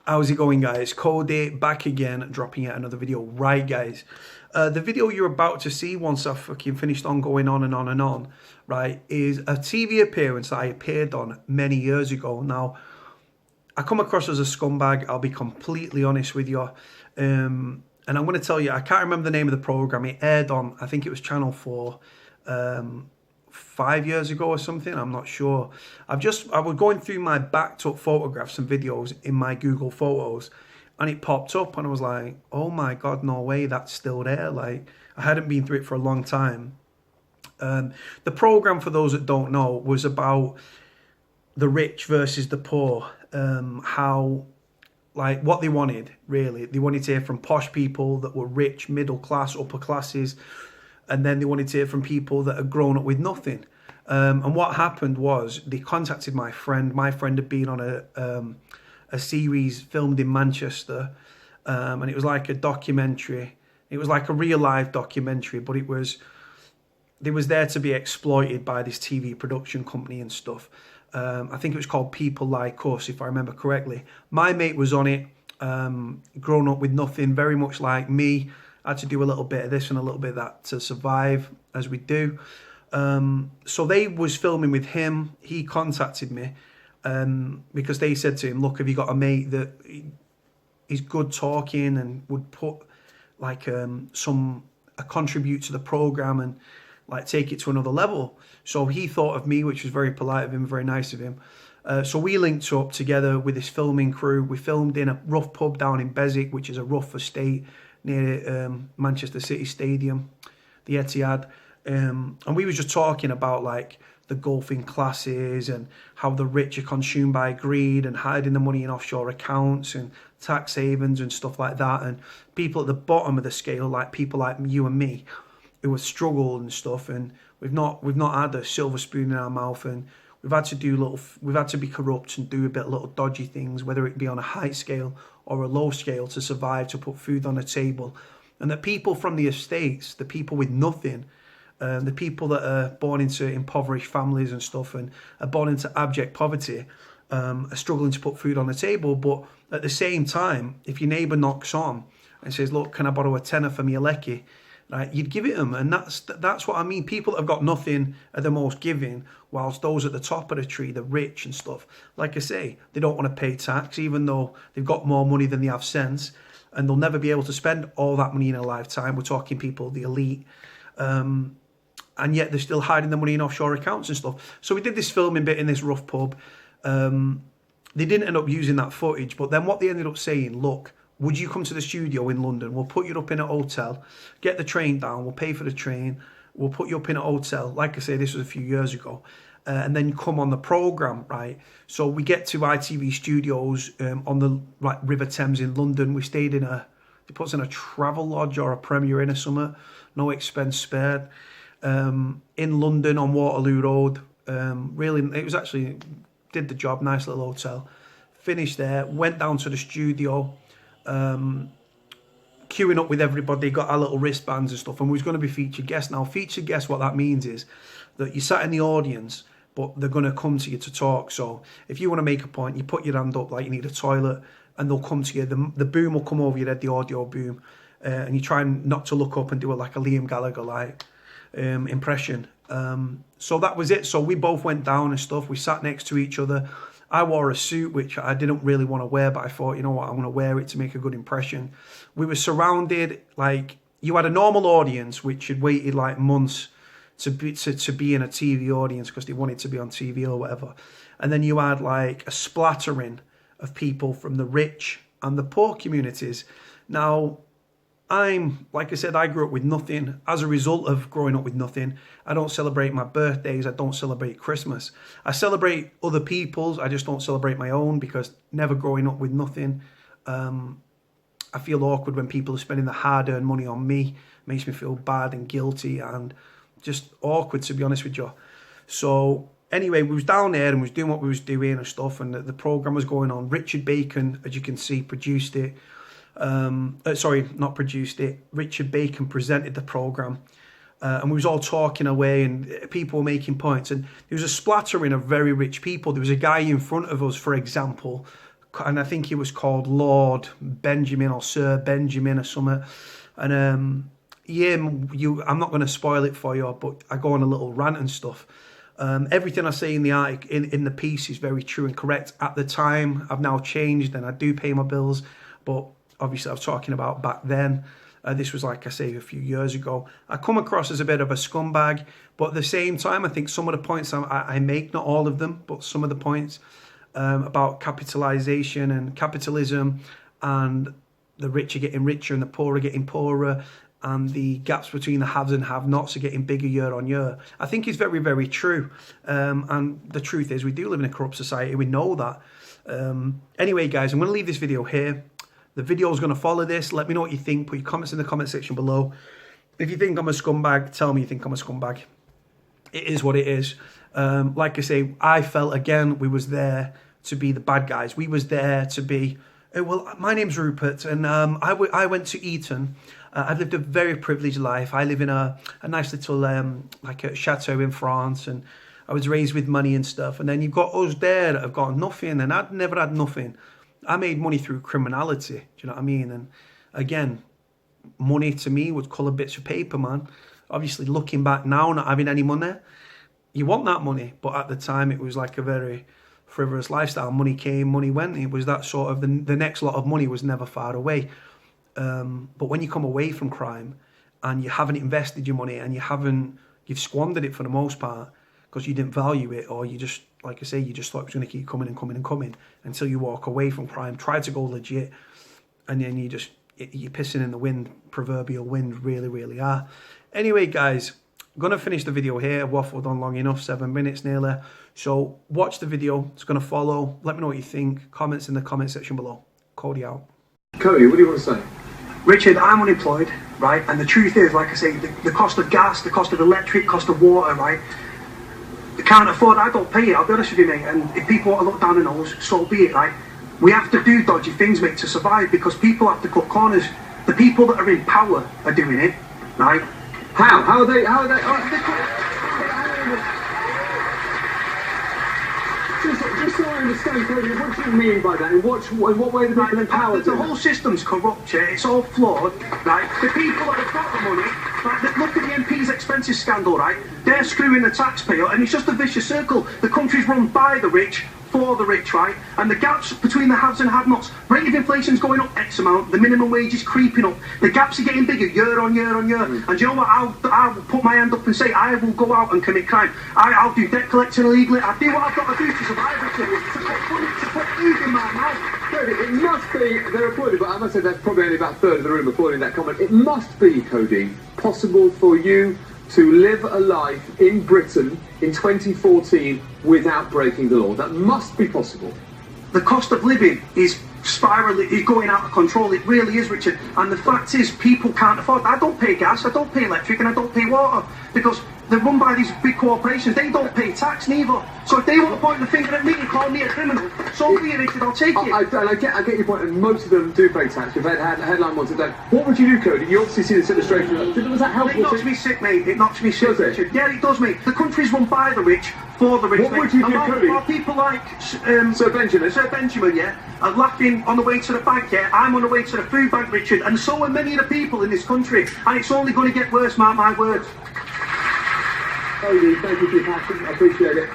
How's it going, guys? Cody back again, dropping yet another video. Right, guys, the video you're about to see once I've fucking finished on going on and on and on, right, is a TV appearance that I appeared on many years ago. Now, I come across as a scumbag, I'll be completely honest with you. And I'm going to tell you, I can't remember the name of the program. It aired on, I think it was Channel 4, 5 years ago or something, I'm not sure. I was going through my backed up photographs and videos in my Google Photos, and it popped up and I was like, oh my God, no way, that's still there. Like, I hadn't been through it for a long time. The program, for those that don't know, was about the rich versus the poor. How, like, what they wanted, really. They wanted to hear from posh people that were rich, middle class, upper classes, and then they wanted to hear from people that had grown up with nothing. And what happened was they contacted my friend. My friend had been on a series filmed in Manchester, and it was like a documentary. It was like a real life documentary, but it was there to be exploited by this TV production company and stuff. I think it was called People Like Us, if I remember correctly. My mate was on it, grown up with nothing, very much like me. I had to do a little bit of this and a little bit of that to survive, as we do. So they was filming with him. He contacted me because they said to him, look, have you got a mate that is good talking and would put like contribute to the program and like take it to another level? So he thought of me, which was very polite of him, very nice of him. So we linked up together with this filming crew. We filmed in a rough pub down in Beswick, which is a rough estate near Manchester City Stadium, the Etihad. And we was just talking about like the golfing classes and how the rich are consumed by greed and hiding the money in offshore accounts and tax havens and stuff like that. And people at the bottom of the scale, like people like you and me, who have struggled and stuff, and we've not had a silver spoon in our mouth, and we've had to be corrupt and do a bit of little dodgy things, whether it be on a high scale or a low scale, to survive, to put food on the table. And that people from the estates, the people with nothing, the people that are born into impoverished families and stuff and are born into abject poverty, are struggling to put food on the table. But at the same time, if your neighbour knocks on and says, look, can I borrow a tenner from your Lachey? Right, you'd give it them. And that's what I mean. People that have got nothing are the most giving, whilst those at the top of the tree, the rich and stuff, like I say, they don't want to pay tax, even though they've got more money than they have sense, and they'll never be able to spend all that money in a lifetime. We're talking people, the elite, and yet they're still hiding the money in offshore accounts and stuff. So we did this filming bit in this rough pub. They didn't end up using that footage, but then what they ended up saying, look, would you come to the studio in London? We'll put you up in a hotel, get the train down, we'll pay for the train, we'll put you up in a hotel. Like I say, this was a few years ago. And then you come on the programme, right? So we get to ITV studios on the River Thames in London. We stayed in they put us in a travel lodge or a Premier Inn or something, no expense spared. In London on Waterloo Road. Really, it was actually, did the job, nice little hotel. Finished there, went down to the studio, queuing up with everybody, got our little wristbands and stuff, and we was going to be featured guests. Now, featured guests, what that means is that you sat in the audience, but they're going to come to you to talk. So if you want to make a point, you put your hand up like you need a toilet, and they'll come to you. The boom will come over your head, the audio boom, and you try not to look up and do it like a Liam Gallagher like impression. So that was it. So we both went down and stuff. We sat next to each other. I wore a suit, which I didn't really want to wear, but I thought, you know what, I'm going to wear it to make a good impression. We were surrounded, like, you had a normal audience, which had waited like months to be in a TV audience because they wanted to be on TV or whatever. And then you had like a splattering of people from the rich and the poor communities. Now, like I said, I grew up with nothing. As a result of growing up with nothing, I don't celebrate my birthdays. I don't celebrate Christmas. I celebrate other people's. I just don't celebrate my own, because never growing up with nothing, I feel awkward when people are spending the hard-earned money on me. It makes me feel bad and guilty and just awkward, to be honest with you. So anyway, we was down there and we was doing what we was doing and stuff, and the programme was going on. Richard Bacon, as you can see, produced it. Sorry, not produced it. Richard Bacon presented the programme, and we was all talking away, and people were making points, and there was a splattering of very rich people. There was a guy in front of us, for example, and I think he was called Lord Benjamin or Sir Benjamin or something. And yeah, I'm not going to spoil it for you, but I go on a little rant and stuff. Everything I say in the article, in the piece, is very true and correct. At the time, I've now changed and I do pay my bills, but obviously I was talking about back then. This was, like I say, a few years ago. I come across as a bit of a scumbag, but at the same time, I think some of the points I make, not all of them, but some of the points about capitalization and capitalism, and the rich are getting richer and the poor are getting poorer, and the gaps between the haves and have-nots are getting bigger year on year, I think is very, very true. And the truth is, we do live in a corrupt society. We know that. Anyway, guys, I'm going to leave this video here. The video is going to follow this. Let me know what you think. Put your comments in the comment section below. If you think I'm a scumbag, tell me you think I'm a scumbag. It is what it is. Like I say, I felt, again, we was there to be the bad guys. We was there to be... well, my name's Rupert, and I went to Eton. I've lived a very privileged life. I live in a nice little like a chateau in France, and I was raised with money and stuff. And then you've got us there that have got nothing, and I'd never had nothing. I made money through criminality. Do you know what I mean? And again, money to me was coloured bits of paper, man. Obviously, looking back now, not having any money, you want that money. But at the time, it was like a very frivolous lifestyle. Money came, money went. It was that sort of, the next lot of money was never far away. But when you come away from crime and you haven't invested your money and you've squandered it for the most part because you didn't value it, or you just, like I say, you just thought it was going to keep coming and coming and coming until you walk away from crime, try to go legit, and then you're pissing in the wind, proverbial wind, really, really are. Anyway, guys, I'm going to finish the video here. I've waffled on long enough, 7 minutes nearly. So watch the video. It's going to follow. Let me know what you think. Comments in the comment section below. Cody out. Cody, what do you want to say? Richard, I'm unemployed, right? And the truth is, like I say, the cost of gas, the cost of electric, cost of water, right? They can't afford, I don't pay it, I'll be honest with you, mate. And if people want to look down the nose, so be it, right? We have to do dodgy things, mate, to survive, because people have to cut corners. The people that are in power are doing it, right? How are they? Just so I understand, Cody, what do you mean by that? In what way are the people in power? The whole system's corrupt, yeah? It's all flawed, right? The people that have got the money, right? Look at the MP's expenses scandal, right? They're screwing the taxpayer, and it's just a vicious circle. The country's run by the rich, for the rich, right? And the gaps between the haves and have-nots, rate of inflation's going up X amount, the minimum wage is creeping up, the gaps are getting bigger year on year on year. And you know what, I'll put my hand up and say, I will go out and commit crime. I'll do debt collection illegally, I'll do what I've got to do to survive, to put food in my mouth. Cody, it must be, they're applauding, but I must say that's probably only about a third of the room applauding that comment. It must be, Cody, possible for you to live a life in Britain in 2014 without breaking the law. That must be possible. The cost of living is spiraling, is going out of control. It really is, Richard. And the fact is, people can't afford. I don't pay gas, I don't pay electric, and I don't pay water, because they're run by these big corporations. They don't pay tax neither. So if they want to point the finger at me and call me a criminal, so be it, Richard, I'll take it. I get your point, and most of them do pay tax. We've had a headline once today. What would you do, Cody? You obviously see this illustration. Was that helpful? It knocks me sick, mate. It knocks me sick, Richard. Yeah, it does, mate. The country's run by the rich, for the rich. What would you do, Cody? While people like Sir Benjamin. Sir Benjamin, yeah, are laughing on the way to the bank, yeah, I'm on the way to the food bank, Richard, and so are many of the people in this country, and it's only going to get worse, mark my words. Cody, thank you for your passion. I appreciate it.